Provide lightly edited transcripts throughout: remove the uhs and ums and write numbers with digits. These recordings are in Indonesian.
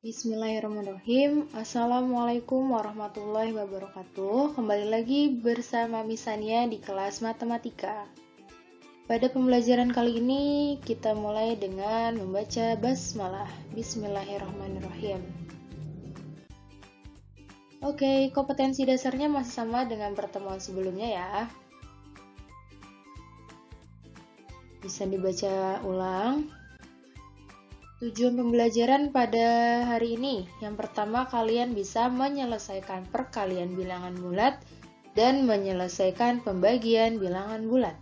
Bismillahirrahmanirrahim. Assalamualaikum warahmatullahi wabarakatuh. Kembali lagi bersama Misania di kelas matematika. Pada pembelajaran kali ini kita mulai dengan membaca basmalah. Bismillahirrahmanirrahim. Oke, kompetensi dasarnya masih sama dengan pertemuan sebelumnya ya. Bisa dibaca ulang. Tujuan pembelajaran pada hari ini, yang pertama kalian bisa menyelesaikan perkalian bilangan bulat dan menyelesaikan pembagian bilangan bulat.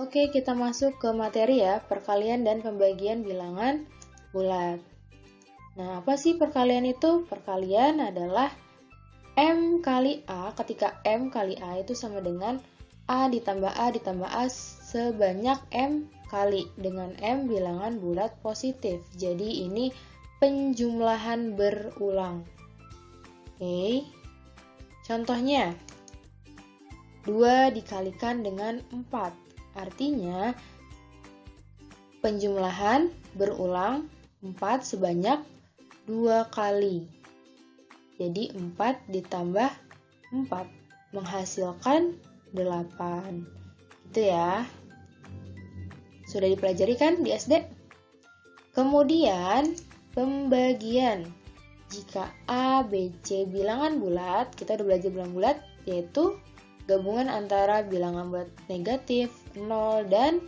Oke, kita masuk ke materi ya, perkalian dan pembagian bilangan bulat. Nah, apa sih perkalian itu? Perkalian adalah M kali A, ketika M kali A itu sama dengan A ditambah A sebanyak M kali dengan M bilangan bulat positif. Jadi ini penjumlahan berulang. Oke. Contohnya 2 dikalikan dengan 4. Artinya penjumlahan berulang 4 sebanyak 2 kali. Jadi 4 ditambah 4 menghasilkan 8. Itu ya. Sudah dipelajari kan di SD? Kemudian pembagian. Jika A, B, C bilangan bulat, kita udah belajar bilangan bulat, yaitu gabungan antara bilangan bulat negatif, 0, dan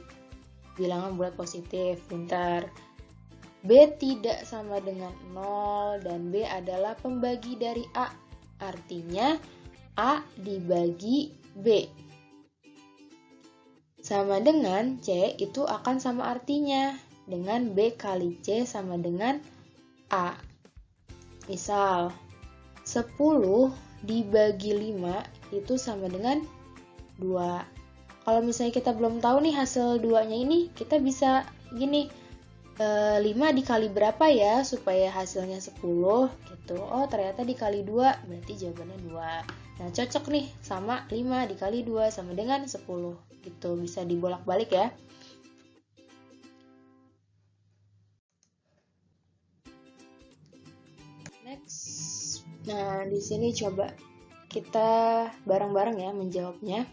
bilangan bulat positif. Pintar. B tidak sama dengan 0, dan B adalah pembagi dari A. Artinya A dibagi B. Sama dengan C itu akan sama artinya dengan B kali C sama dengan A. Misal 10 dibagi 5 itu sama dengan 2. Kalau misalnya kita belum tahu nih hasil 2-nya ini, kita bisa gini, 5 dikali berapa ya supaya hasilnya 10 gitu. Oh ternyata dikali 2 berarti jawabannya 2. Nah cocok nih sama 5 dikali 2 sama dengan 10 gitu. Bisa dibolak-balik ya. Next. Nah di sini coba kita bareng-bareng ya menjawabnya.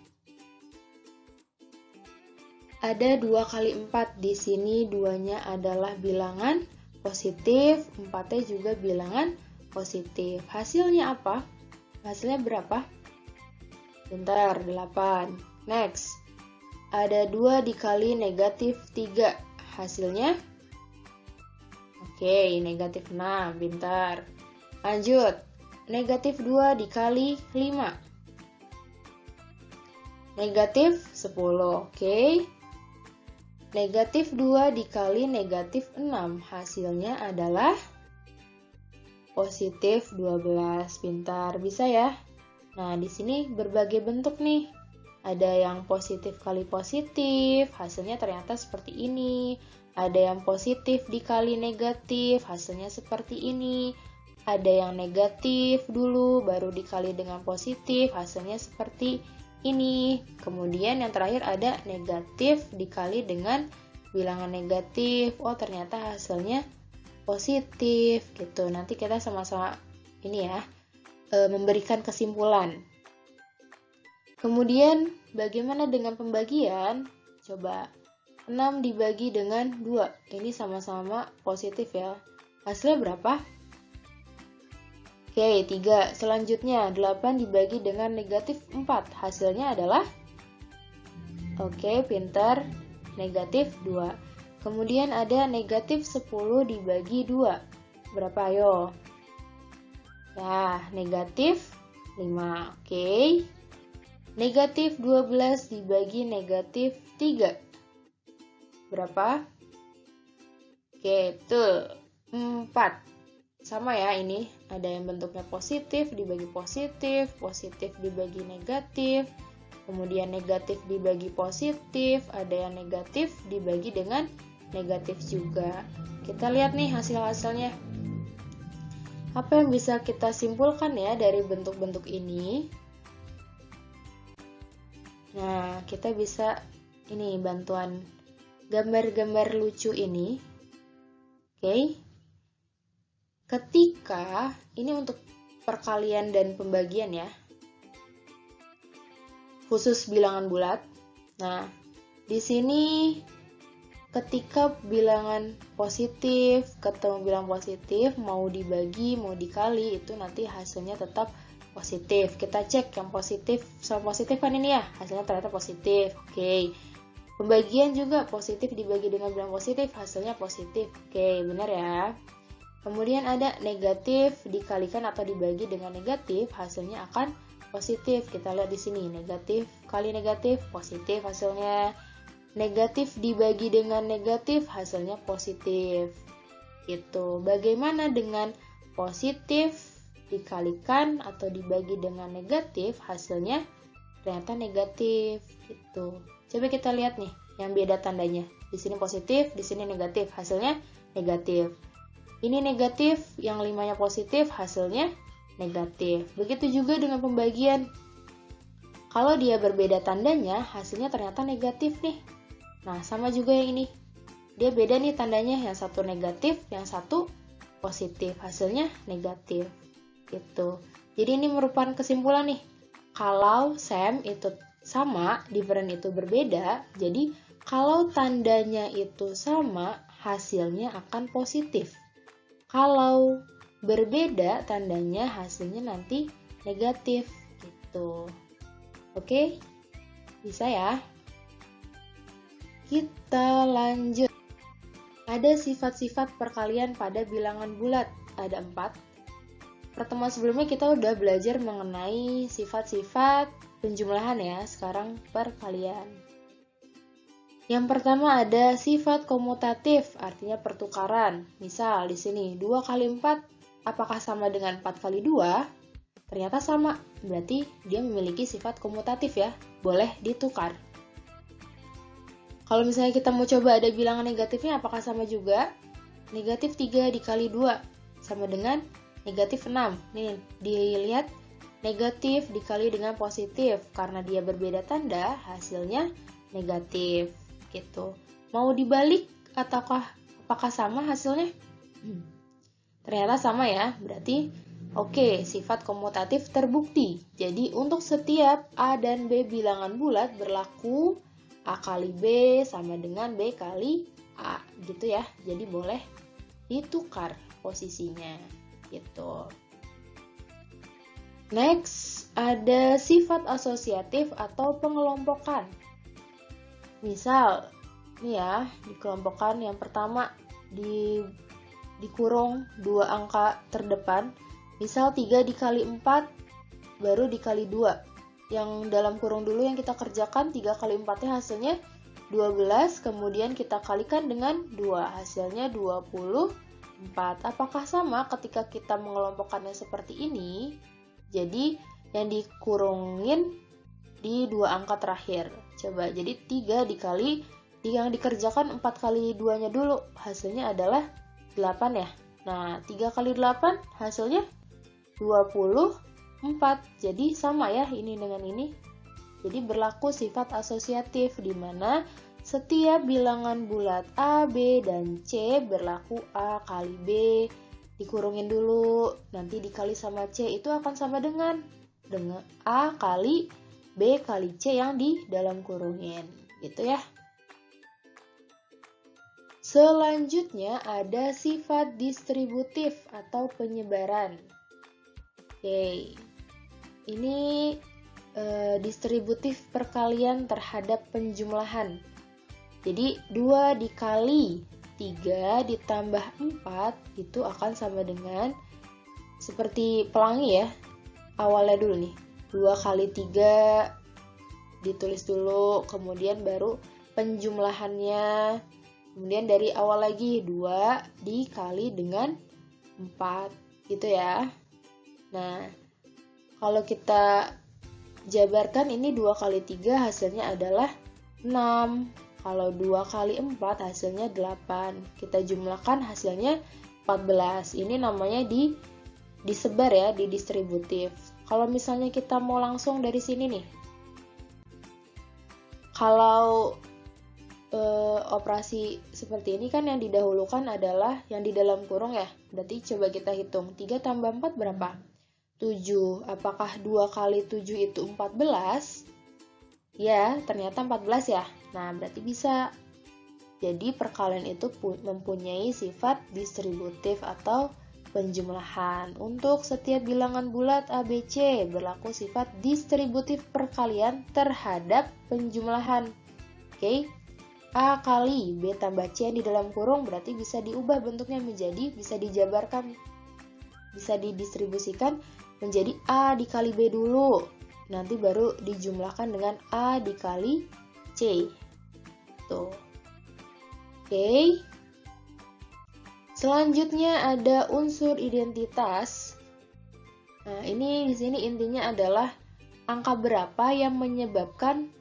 Ada 2 kali 4 di sini, 2-nya adalah bilangan positif, 4-nya juga bilangan positif. Hasilnya apa? Hasilnya berapa? Bentar, 8. Next. Ada 2 dikali negatif 3. Hasilnya? Oke, negatif 6. Bentar. Lanjut. Negatif 2 dikali 5. Negatif 10. Oke. Negatif 2 dikali negatif 6. Hasilnya adalah positif 12. Pintar, bisa ya? Nah, di sini berbagai bentuk nih. Ada yang positif kali positif, hasilnya ternyata seperti ini. Ada yang positif dikali negatif, hasilnya seperti ini. Ada yang negatif dulu, baru dikali dengan positif, hasilnya seperti ini. Kemudian yang terakhir ada negatif dikali dengan bilangan negatif. Oh, ternyata hasilnya positif gitu. Nanti kita sama-sama ini ya, memberikan kesimpulan. Kemudian bagaimana dengan pembagian? Coba 6 dibagi dengan 2. Ini sama-sama positif ya. Hasilnya berapa? Oke, 3. Selanjutnya 8 dibagi dengan negatif 4. Hasilnya adalah? Oke, pintar. Negatif 2. Kemudian ada negatif 10 dibagi 2. Berapa ayo? Ya, negatif 5. Oke. Negatif 12 dibagi negatif 3. Berapa? Oke, betul. 4. Sama ya ini, ada yang bentuknya positif dibagi positif, positif dibagi negatif, kemudian negatif dibagi positif, ada yang negatif dibagi dengan negatif juga. Kita lihat nih hasil-hasilnya. Apa yang bisa kita simpulkan ya dari bentuk-bentuk ini? Nah, kita bisa ini bantuan gambar-gambar lucu ini. Oke. ketika ini untuk perkalian dan pembagian ya, khusus bilangan bulat. Nah, di sini ketika bilangan positif ketemu bilangan positif, mau dibagi mau dikali, itu nanti hasilnya tetap positif. Kita cek yang positif sama positif kan ini ya, hasilnya ternyata positif. Oke. Pembagian juga positif dibagi dengan bilangan positif, hasilnya positif. Oke, benar ya. Kemudian ada negatif dikalikan atau dibagi dengan negatif, hasilnya akan positif. Kita lihat di sini, negatif kali negatif, positif hasilnya. Negatif dibagi dengan negatif, hasilnya positif. Gitu. Bagaimana dengan positif dikalikan atau dibagi dengan negatif, hasilnya ternyata negatif. Gitu. Coba kita lihat nih, yang beda tandanya. Di sini positif, di sini negatif, hasilnya negatif. Ini negatif, yang 5-nya positif, hasilnya negatif. Begitu juga dengan pembagian. Kalau dia berbeda tandanya, hasilnya ternyata negatif nih. Nah, sama juga yang ini. Dia beda nih tandanya, yang satu negatif, yang satu positif. Hasilnya negatif. Gitu. Jadi ini merupakan kesimpulan nih. Kalau Sam itu sama, different itu berbeda, jadi kalau tandanya itu sama, hasilnya akan positif. Kalau berbeda tandanya, hasilnya nanti negatif gitu. Oke? Bisa ya? Kita lanjut. Ada sifat-sifat perkalian pada bilangan bulat. Ada 4. Pertemuan sebelumnya kita udah belajar mengenai sifat-sifat penjumlahan ya, sekarang perkalian. Yang pertama ada sifat komutatif, artinya pertukaran. Misal di sini 2 kali 4, apakah sama dengan 4 kali 2? Ternyata sama, berarti dia memiliki sifat komutatif ya, boleh ditukar. Kalau misalnya kita mau coba ada bilangan negatifnya, apakah sama juga? Negatif 3 dikali 2, sama dengan negatif 6. Nih, dilihat negatif dikali dengan positif. Karena dia berbeda tanda, hasilnya negatif. Gitu. Mau dibalik ataukah apakah sama hasilnya? Ternyata sama ya. Berarti oke, sifat komutatif terbukti. Jadi untuk setiap A dan B bilangan bulat berlaku A kali B sama dengan B kali A. Gitu ya. Jadi boleh ditukar posisinya. Gitu. Next, ada sifat asosiatif atau pengelompokan. Misal, nih ya, dikelompokkan yang pertama dikurung 2 angka terdepan. Misal 3 dikali 4 baru dikali 2. Yang dalam kurung dulu yang kita kerjakan 3 kali 4-nya hasilnya 12, kemudian kita kalikan dengan 2, hasilnya 24. Apakah sama ketika kita mengelompokkannya seperti ini? Jadi yang dikurungin di 2 angka terakhir. Coba, jadi 3 dikali, yang dikerjakan 4 kali 2-nya dulu, hasilnya adalah 8 ya. Nah, 3 kali 8 hasilnya 24. Jadi sama ya ini dengan ini. Jadi berlaku sifat asosiatif di mana setiap bilangan bulat A, B, dan C berlaku A kali B, dikurungin dulu, nanti dikali sama C itu akan sama dengan A kali B kali C yang di dalam kurungin, gitu ya. Selanjutnya ada sifat distributif atau penyebaran. Oke, ini distributif perkalian terhadap penjumlahan. Jadi 2 dikali 3 ditambah 4 itu akan sama dengan seperti pelangi ya. Awalnya dulu nih, 2 kali 3 ditulis dulu, kemudian baru penjumlahannya. Kemudian dari awal lagi 2 dikali dengan 4 gitu ya. Nah, kalau kita jabarkan ini 2 kali 3 hasilnya adalah 6. Kalau 2 kali 4 hasilnya 8. Kita jumlahkan hasilnya 14. Ini namanya disebar ya, di distributif. Kalau misalnya kita mau langsung dari sini nih. Kalau operasi seperti ini kan yang didahulukan adalah yang di dalam kurung ya. Berarti coba kita hitung. 3 tambah 4 berapa? 7. Apakah 2 kali 7 itu 14? Ya, ternyata 14 ya. Nah, berarti bisa. Jadi perkalian itu mempunyai sifat distributif atau penjumlahan. Untuk setiap bilangan bulat ABC berlaku sifat distributif perkalian terhadap penjumlahan. Oke. A kali B tambah C yang di dalam kurung berarti bisa diubah bentuknya menjadi, bisa dijabarkan, bisa didistribusikan menjadi A dikali B dulu. Nanti baru dijumlahkan dengan A dikali C. Tuh. Oke. Selanjutnya ada unsur identitas. Nah, ini di sini intinya adalah angka berapa yang menyebabkan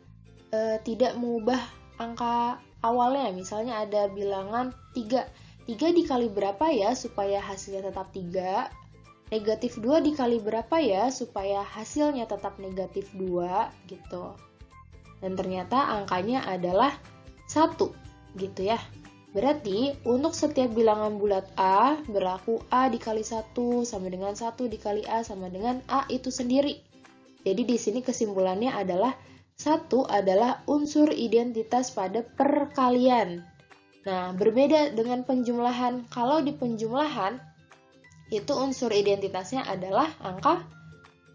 tidak mengubah angka awalnya. Misalnya ada bilangan 3. 3 dikali berapa ya supaya hasilnya tetap 3? Negatif 2 dikali berapa ya supaya hasilnya tetap negatif 2 gitu. Dan ternyata angkanya adalah 1 gitu ya. Berarti untuk setiap bilangan bulat A berlaku A dikali 1 sama dengan 1 dikali A sama dengan A itu sendiri. Jadi di sini kesimpulannya adalah 1 adalah unsur identitas pada perkalian. Nah, berbeda dengan penjumlahan. Kalau di penjumlahan, itu unsur identitasnya adalah angka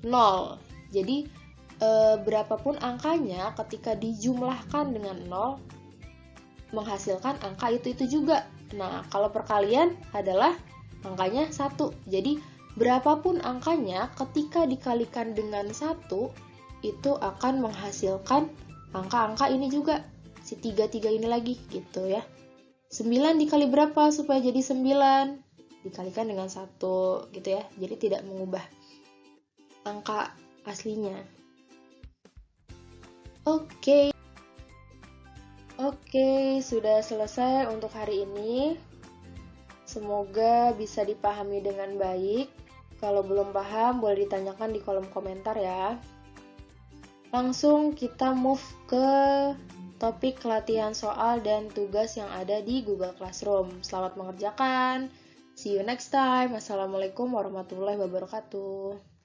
0. Jadi, berapapun angkanya ketika dijumlahkan dengan 0, menghasilkan angka itu juga. Nah, kalau perkalian adalah angkanya 1. Jadi, berapapun angkanya ketika dikalikan dengan 1, itu akan menghasilkan angka-angka ini juga, si 3 ini lagi gitu ya. 9 dikali berapa supaya jadi 9? Dikalikan dengan 1 gitu ya. Jadi tidak mengubah angka aslinya. Oke, sudah selesai untuk hari ini. Semoga bisa dipahami dengan baik. Kalau belum paham boleh ditanyakan di kolom komentar ya. Langsung kita move ke topik latihan soal dan tugas yang ada di Google Classroom. Selamat mengerjakan. See you next time. Assalamualaikum warahmatullahi wabarakatuh.